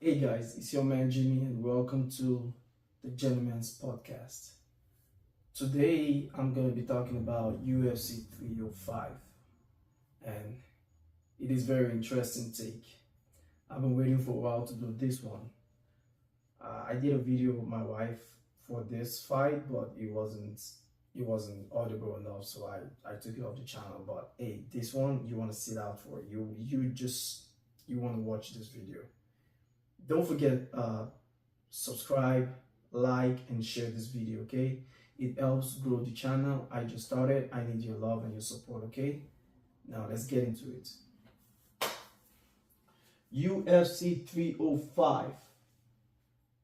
Hey guys, it's your man Jimmy, and welcome to the Gentleman's Podcast. Today I'm going to be talking about UFC 305, and it is very interesting take. I've been waiting for a while to do this one. I did a video with my wife for this fight, but it wasn't audible enough, so I took it off the channel. But hey, this one you want to sit out for. You want to watch this video. Don't forget subscribe, like, and share this video, okay? It helps grow the channel. I just started. I need your love and your support, okay? Now let's get into it. UFC 305,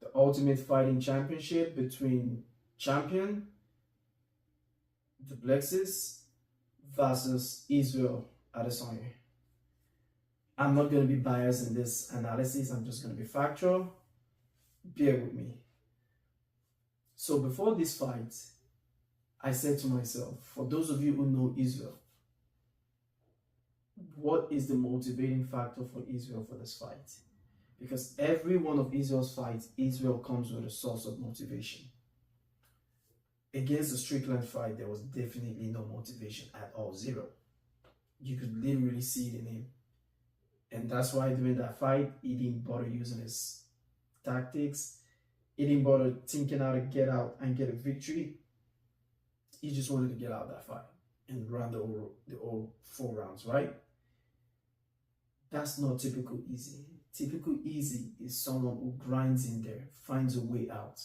the Ultimate Fighting Championship between champion Dricus versus Isreal. I'm not going to be biased in this analysis. I'm just going to be factual. Bear with me. So before this fight, I said to myself, for those of you who know Isreal, what is the motivating factor for Isreal for this fight? Because every one of Isreal's fights, Isreal comes with a source of motivation. Against the Strickland fight, there was definitely no motivation at all, zero. You could literally see it in him. And that's why during that fight, he didn't bother using his tactics. He didn't bother thinking how to get out and get a victory. He just wanted to get out of that fight and run the whole 4 rounds, right? That's not typical easy. Typical easy is someone who grinds in there, finds a way out.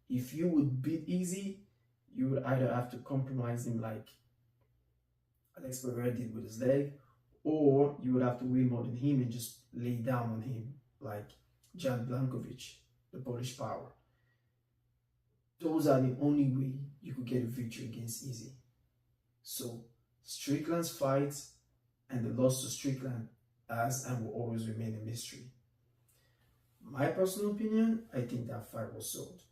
If you would beat easy, you would either have to compromise him like Alex Pereira did with his leg, or you would have to weigh more than him and just lay down on him like Jan Blankovic, the Polish power. Those are the only way you could get a victory against Easy. So Strickland's fight and the loss to Strickland has and will always remain a mystery. My personal opinion, I think that fight was sold.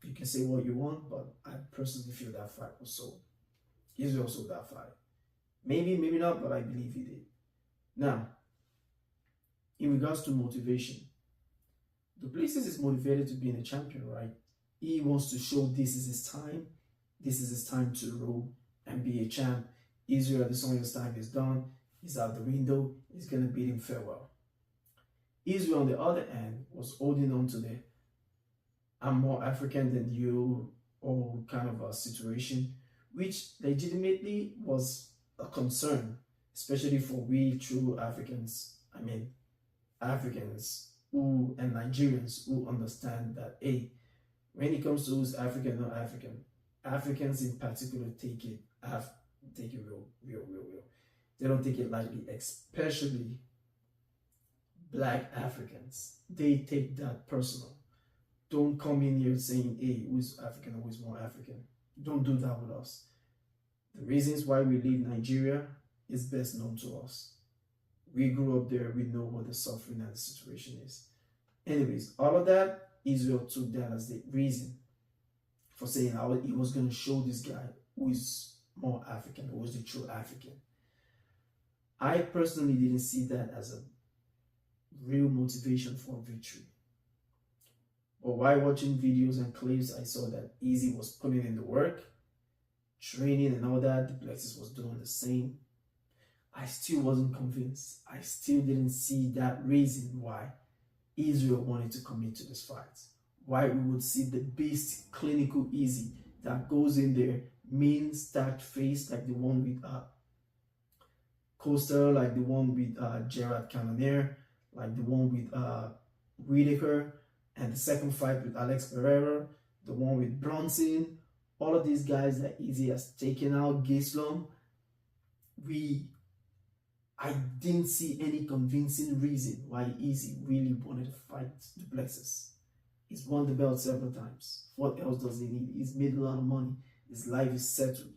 You can say what you want, but I personally feel that fight was sold. Israel sold that fight. Maybe, maybe not, but I believe he did. Now, in regards to motivation, Duplessis is motivated to be a champion, right? He wants to show this is his time. This is his time to rule and be a champ. Israel Adesanya's time is done. He's out the window. He's going to bid him farewell. Israel, on the other hand, was holding on to the I'm more African than you or kind of a situation, which legitimately was a concern, especially for we true Africans. I mean, Africans who and Nigerians who understand that, hey, when it comes to who's African or African, Africans in particular take it real. They don't take it lightly, especially Black Africans. They take that personal. Don't come in here saying, hey, who's African or who's more African. Don't do that with us. The reasons why we leave Nigeria is best known to us. We grew up there. We know what the suffering and the situation is. Anyways, all of that, Israel took that as the reason for saying how he was going to show this guy who is more African, who is the true African. I personally didn't see that as a real motivation for victory. But while watching videos and clips, I saw that Easy was putting in the work, training and all that. Duplessis was doing the same. I still wasn't convinced. I still didn't see that reason why Israel wanted to commit to this fight. Why we would see the beast clinical Easy that goes in there, mean stacked face like the one with Costa, like the one with Gerard Cannonier, like the one with Whitaker, and the second fight with Alex Pereira, the one with Bronson, all of these guys that Easy has taken out, Gislom, I didn't see any convincing reason why Easy really wanted to fight Duplessis. He's won the belt several times. What else does he need? He's made a lot of money. His life is settled.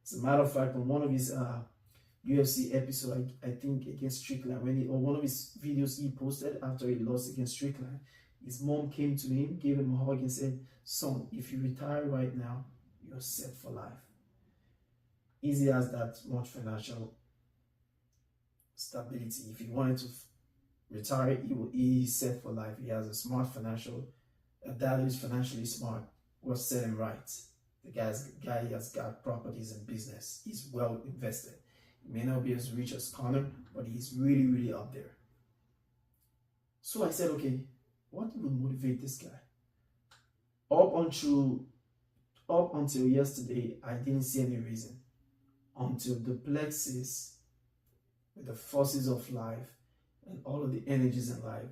As a matter of fact, on one of his UFC episode, I think against Strickland, or one of his videos he posted after he lost against Strickland, his mom came to him, gave him a hug and said, son, if you retire right now, you're set for life. Easy has that much financial stability. If he wanted to retire. He's set for life. He has a smart financial, a dad who's financially smart, will set him right. The guy has got properties and business. He's well invested. He may not be as rich as Connor, but he's really, really up there. So I said, okay, what would motivate this guy? Up until yesterday, I didn't see any reason. Until the plexus, with the forces of life and all of the energies in life,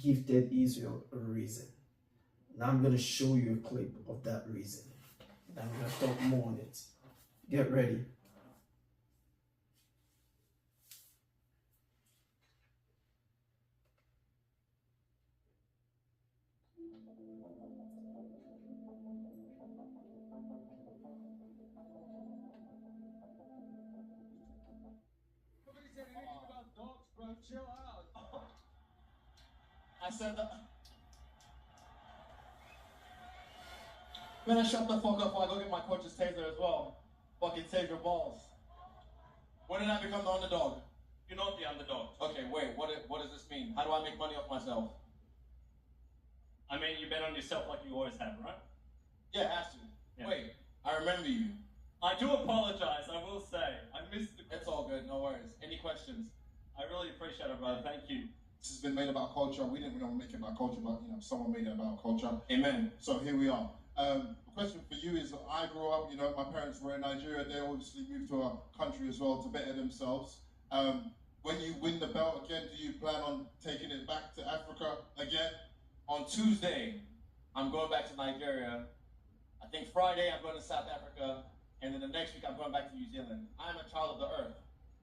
gifted Isreal a reason. Now I'm going to show you a clip of that reason. And I'm going to talk more on it. Get ready. Chill out. I said that. Better shut the fuck up while I go get my coach's taser as well. Fucking save your balls. When did I become the underdog? You're not the underdog. Okay, wait, what does this mean? How do I make money off myself? I mean, you bet on yourself like you always have, right? Yeah, it has to. Yeah. Wait, I remember you. I do apologize, I will say. I missed the... It's all good, no worries. Any questions? I really appreciate it, brother. Thank you. This has been made about culture. We didn't want to make it about culture, but someone made it about culture. Amen. So here we are. The question for you is: I grew up. My parents were in Nigeria. They obviously moved to a country as well to better themselves. When you win the belt again, do you plan on taking it back to Africa again? On Tuesday, I'm going back to Nigeria. I think Friday I'm going to South Africa, and then the next week I'm going back to New Zealand. I'm a child of the earth.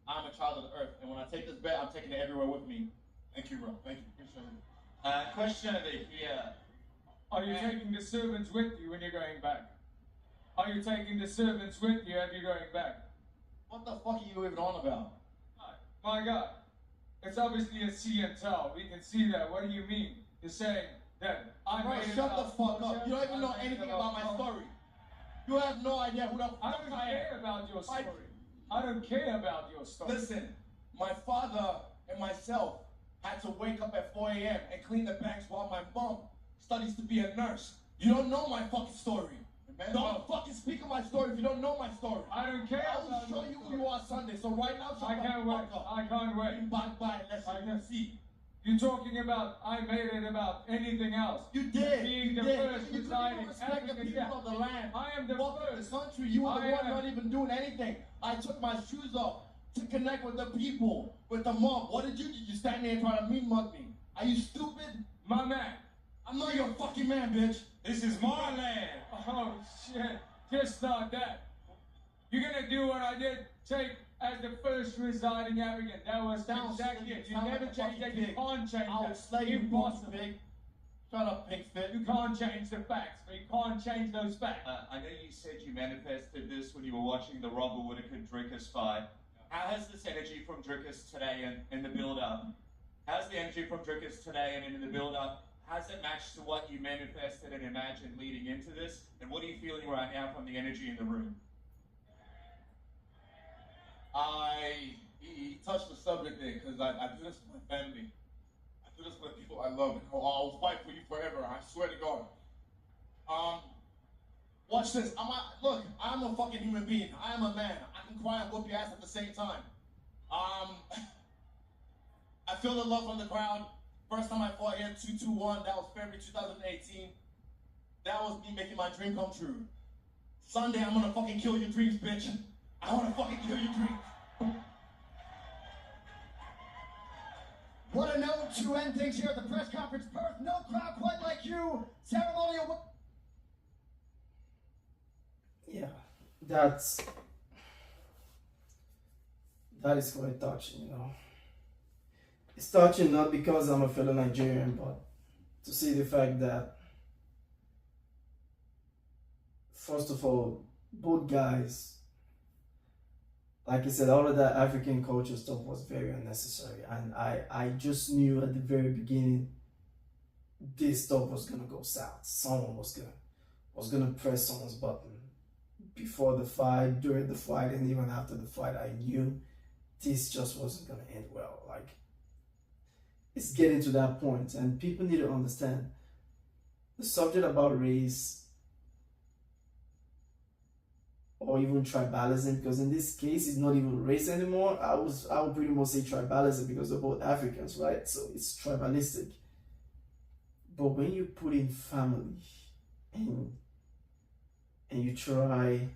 I'm a child of the earth, and when I take this bet, I'm taking it everywhere with me. Thank you, bro. Thank you. Appreciate it. Question over here. Are you taking the servants with you when you're going back? Are you taking the servants with you as you're going back? What the fuck are you even on about? My God, it's obviously a see and tell. We can see that. What do you mean? You're saying that I Bro, shut the fuck up. You don't even know anything about my story. You have no idea who the fuck I don't care about your story. I don't care about your story. Listen, my father and myself had to wake up at 4 a.m. and clean the banks while my mom studies to be a nurse. You don't know my fucking story. Don't fucking speak of my story if you don't know my story. I don't care. I will show you who you are Sunday. So right now, shut the fuck up. I can't wait. Bye unless you can see. You're talking about, I made it about anything else. You did. Being the first residing African people of the land. I am the first. The country. You were the one not even doing anything. I took my shoes off to connect with the people, with the mob. What did you do? You stand there and try to mean mug me. Are you stupid? My man. I'm not your fucking man, bitch. This is my land. Oh, shit. Just not that. You're gonna do what I did, take as the first residing African. That was exactly it. You never change that. You can't change that. I'll slay you, Impossible. pig. Shut up, pig fit. You can't change the facts, but you can't change those facts. I know you said you manifested this when you were watching the Robert Whittaker Dricus fight. How has this energy from Dricus today and in the build-up? How's the energy from Dricus today and in the build-up? Has it matched to what you manifested and imagined leading into this? And what are you feeling right now from the energy in the room? He touched the subject there because I do this with my family. I do this with people I love. And I'll fight for you forever. I swear to God. Watch this. Look, I'm a fucking human being. I am a man. I can cry and whoop your ass at the same time. I feel the love from the crowd. First time I fought here, 221. That was February 2018. That was me making my dream come true. Sunday, I'm gonna fucking kill your dreams, bitch. I wanna fucking kill your dreams. What a note to end things here at the press conference. Perth, no crowd quite like you. Ceremonial. Yeah, that is quite touching, It's touching not because I'm a fellow Nigerian, but to see the fact that, first of all, both guys, like I said, all of that African culture stuff was very unnecessary. And I just knew at the very beginning this stuff was gonna go south. Someone was gonna press someone's button. Before the fight, during the fight, and even after the fight, I knew this just wasn't gonna end well. Like, it's getting to that point, and people need to understand the subject about race or even tribalism, because in this case it's not even race anymore. I would pretty much say tribalism because they're both Africans, right? So it's tribalistic. But when you put in family and you try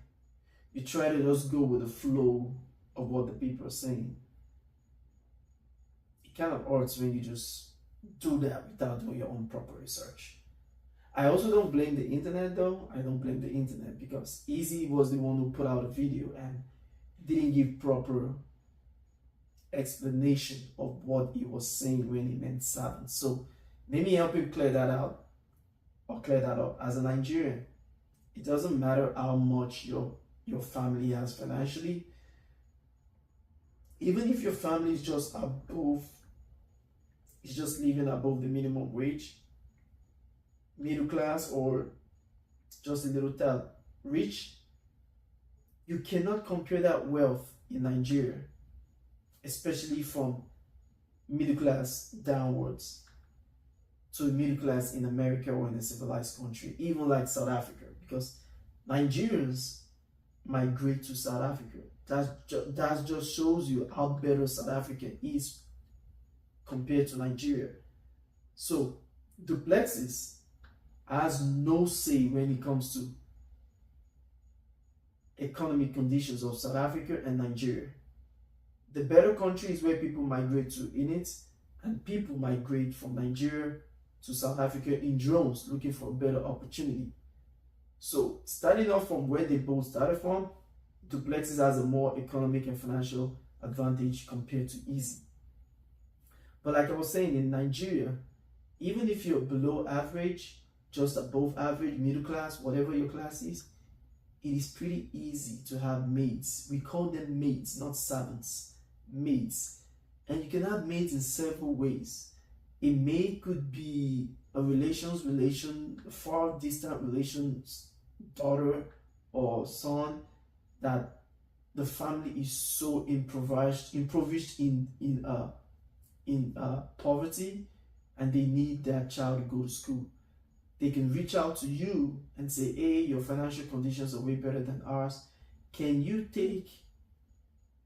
to just go with the flow of what the people are saying, it kind of hurts when you just do that without doing your own proper research. I also don't blame the internet though. I don't blame the internet because Easy was the one who put out a video and didn't give proper explanation of what he was saying when he meant savants. So let me help you clear that out or clear that up. As a Nigerian, it doesn't matter how much your family has financially. Even if your family is just living above the minimum wage, middle class, or just a little tad rich, you cannot compare that wealth in Nigeria, especially from middle class downwards, to the middle class in America or in a civilized country, even like South Africa, because Nigerians migrate to South Africa. That just shows you how better South Africa is compared to Nigeria. So Duplexis has no say when it comes to economic conditions of South Africa and Nigeria. The better country is where people migrate to in it, and people migrate from Nigeria to South Africa in drones looking for a better opportunity. So starting off from where they both started from, Duplexis has a more economic and financial advantage compared to Easy. But like I was saying, in Nigeria, even if you're below average, just above average, middle class, whatever your class is, it is pretty easy to have maids. We call them maids, not servants. Maids. And you can have maids in several ways. A maid could be a far distant relation's daughter or son that the family is so impoverished in poverty, and they need their child to go to school. They can reach out to you and say, hey, your financial conditions are way better than ours. Can you take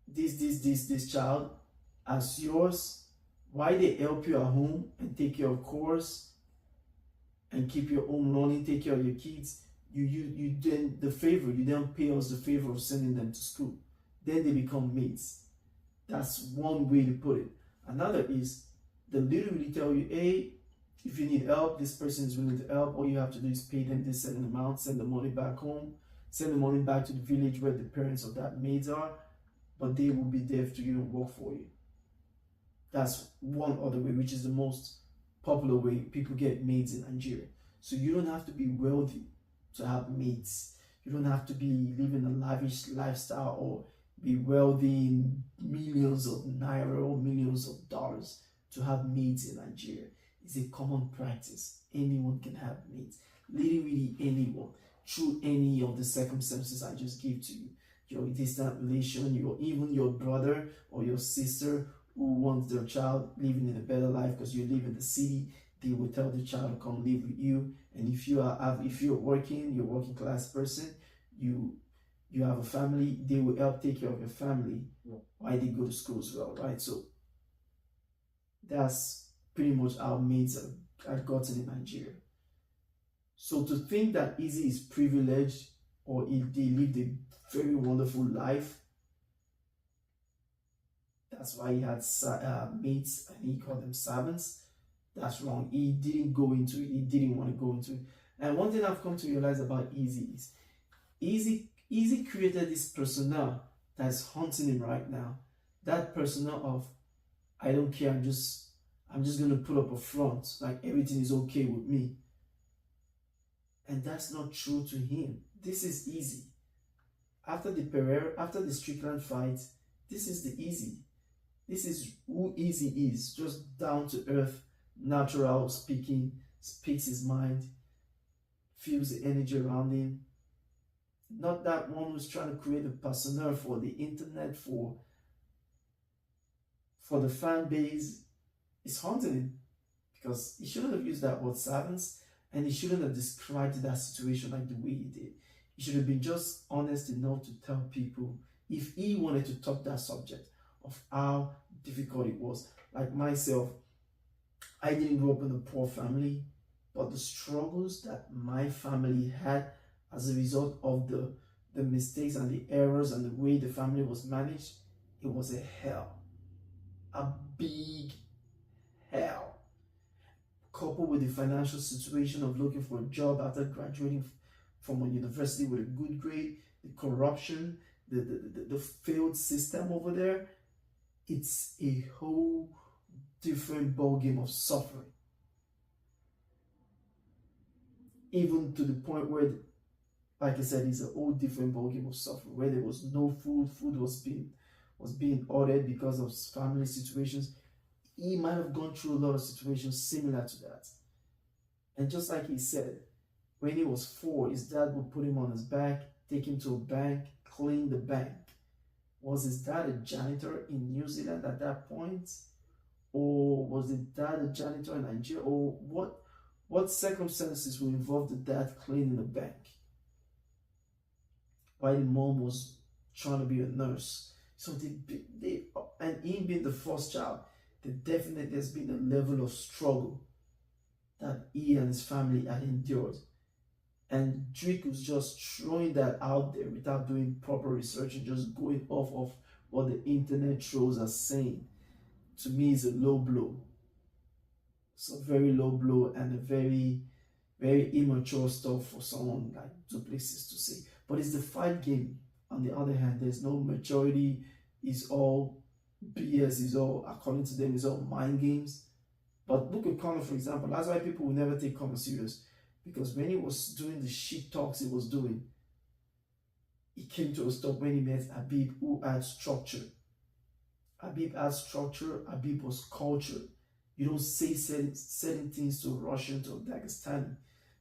this child as yours? Why they help you at home and take care of course and keep your own money, take care of your kids? You then pay us the favor of sending them to school. Then they become mates. That's one way to put it. Another is they literally tell you, hey, if you need help, this person is willing to help. All you have to do is pay them this certain amount, send the money back home, send the money back to the village where the parents of that maids are, but they will be there to you and work for you. That's one other way, which is the most popular way people get maids in Nigeria. So you don't have to be wealthy to have maids. You don't have to be living a lavish lifestyle or be wealthy in millions of naira or millions of dollars to have maids in Nigeria. It's a common practice. Anyone can have maids. Literally anyone, through any of the circumstances I just gave to you. Your distant relation, even your brother or your sister who wants their child living in a better life because you live in the city, they will tell the child to come live with you. And if you're working class person, you have a family, they will help take care of your family while they go to school as well, right? So that's pretty much how maids are gotten in Nigeria. So to think that Easy is privileged or if they lived a very wonderful life, that's why he had maids and he called them servants, that's wrong. He didn't go into it. He didn't want to go into it. And one thing I've come to realize about Easy is Easy created this persona that's haunting him right now. That persona of, I don't care, I'm just gonna put up a front, like everything is okay with me. And that's not true to him. This is Easy. After the Strickland fight, this is the Easy. This is who Easy is, just down to earth, natural speaking, speaks his mind, feels the energy around him. Not that one who's trying to create a persona for the internet, for the fan base, It's haunting him because he shouldn't have used that word servants, and he shouldn't have described that situation like the way he did. He should have been just honest enough to tell people if he wanted to talk that subject of how difficult it was. Like myself, I didn't grow up in a poor family, but the struggles that my family had as a result of the mistakes and the errors and the way the family was managed, it was a hell. A big hell. Coupled with the financial situation of looking for a job after graduating from a university with a good grade, the corruption, the failed system over there, it's a whole different ballgame of suffering. Even to the point where, like I said, it's a whole different ballgame of suffering, where there was no food, food was being ordered because of family situations. He might have gone through a lot of situations similar to that. And just like he said, when he was 4, his dad would put him on his back, take him to a bank, clean the bank. Was his dad a janitor in New Zealand at that point? Or was the dad a janitor in Nigeria? Or what circumstances would involve the dad cleaning the bank while the mom was trying to be a nurse? So they and him being the first child, there definitely has been a level of struggle that he and his family had endured. And Drake was just throwing that out there without doing proper research and just going off of what the internet trolls are saying. To me, is a low blow. It's a very low blow and a very, very immature stuff for someone like Duplessis to say. But it's the fight game. On the other hand, there's no maturity. It's all BS. It's all, according to them, it's all mind games. But look at Conor, for example. That's why people will never take Conor serious. Because when he was doing the shit talks he was doing, he came to a stop when he met Habib, who had structure. Habib had structure. Habib was cultured. You don't say certain things to a Russian, to a Dagestani.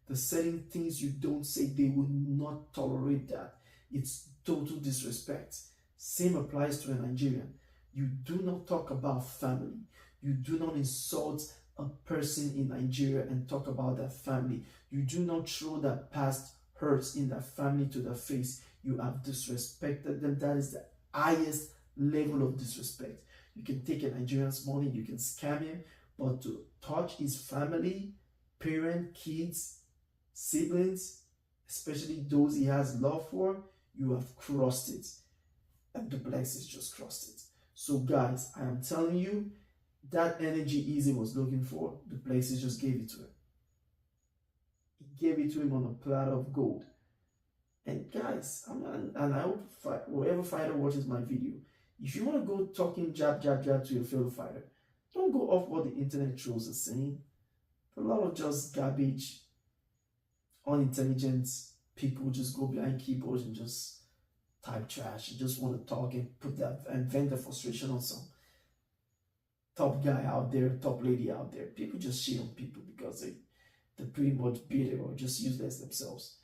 The certain things you don't say, they will not tolerate that. It's total disrespect. Same applies to a Nigerian. You do not talk about family. You do not insult a person in Nigeria and talk about their family. You do not throw that past hurts in their family to their face. You have disrespected them. That is the highest level of disrespect. You can take a Nigerian's money, you can scam him, but to touch his family, parent, kids, siblings, especially those he has love for, you have crossed it. And Duplessis just crossed it. So guys, I am telling you, that energy Easy was looking for, Duplessis just gave it to him. He gave it to him on a platter of gold. And guys, and I hope whoever fighter watches my video, if you want to go talking jab to your fellow fighter, don't go off what the internet trolls are saying. A lot of just garbage, unintelligent people just go behind keyboards and just type trash and just want to talk and put that and vent their frustration on some top guy out there, top lady out there. People just shit on people because they're pretty much bitter or just useless themselves.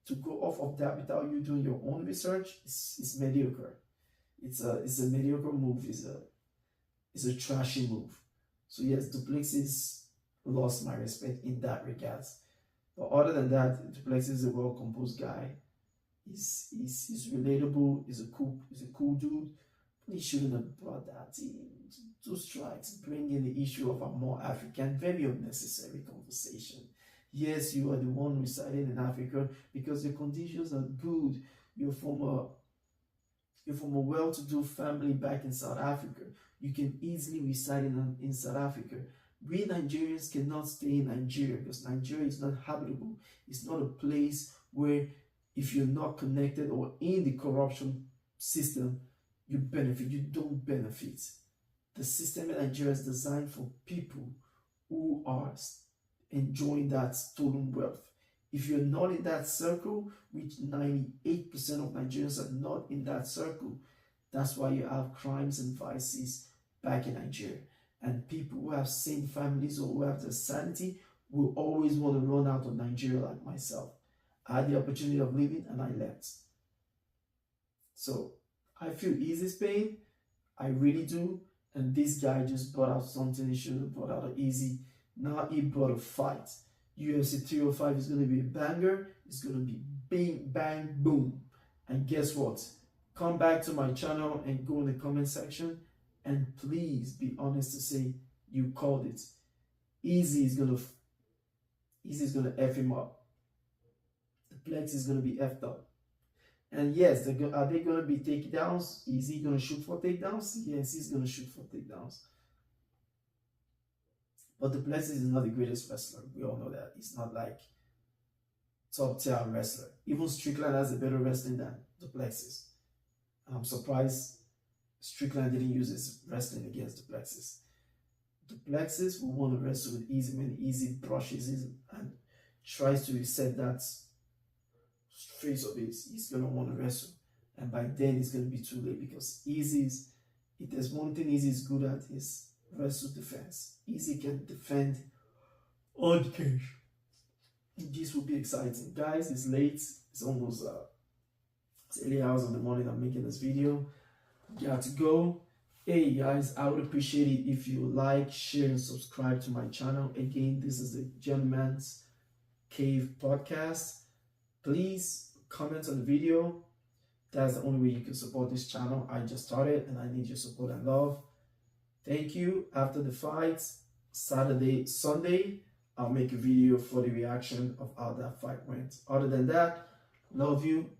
To go off of that without you doing your own research is mediocre. It's a mediocre move. It's a trashy move. So yes, Duplessis lost my respect in that regard. But other than that, Duplessis is a well-composed guy. He's relatable. He's a cool dude. He shouldn't have brought that in. 2 strikes, bring in the issue of a more African, very unnecessary conversation. Yes, you are the one residing in Africa because your conditions are good. You're from a well-to-do family back in South Africa. You can easily reside in South Africa. We Nigerians cannot stay in Nigeria because Nigeria is not habitable. It's not a place where if you're not connected or in the corruption system, you benefit. You don't benefit. The system in Nigeria is designed for people who are enjoying that stolen wealth. If you're not in that circle, which 98% of Nigerians are not in that circle, that's why you have crimes and vices back in Nigeria. And people who have sane families or who have the sanity will always want to run out of Nigeria like myself. I had the opportunity of living and I left. So I feel Easy's pain. I really do. And this guy just brought out something he should have brought out easy. Now he brought a fight. UFC 305 is going to be a banger. It's going to be bang, bang, boom. And guess what? Come back to my channel and go in the comment section. And please be honest to say you called it. Easy is going to F him up. The Plex is going to be F'd up. And yes, are they going to be takedowns? Is he going to shoot for takedowns? Yes, he's going to shoot for takedowns. But the Plexus is not the greatest wrestler. We all know that. He's not like top tier wrestler. Even Strickland has a better wrestling than the Plexus. I'm surprised Strickland didn't use his wrestling against the Plexus. The Plexus will want to wrestle with easy, when easy brushes and tries to reset that face of his. He's going to want to wrestle. And by then, it's going to be too late because Easy's, if there's one thing Easy is good at, is wrestle defense. Easy can defend on the cage. This will be exciting. Guys, it's late. It's almost it's early hours in the morning. I'm making this video. Got to go. Hey guys, I would appreciate it if you like, share, and subscribe to my channel. Again, this is the Gentleman's Cave podcast. Please comment on the video. That's the only way you can support this channel. I just started and I need your support and love. Thank you. After the fight, Sunday, I'll make a video for the reaction of how that fight went. Other than that, love you.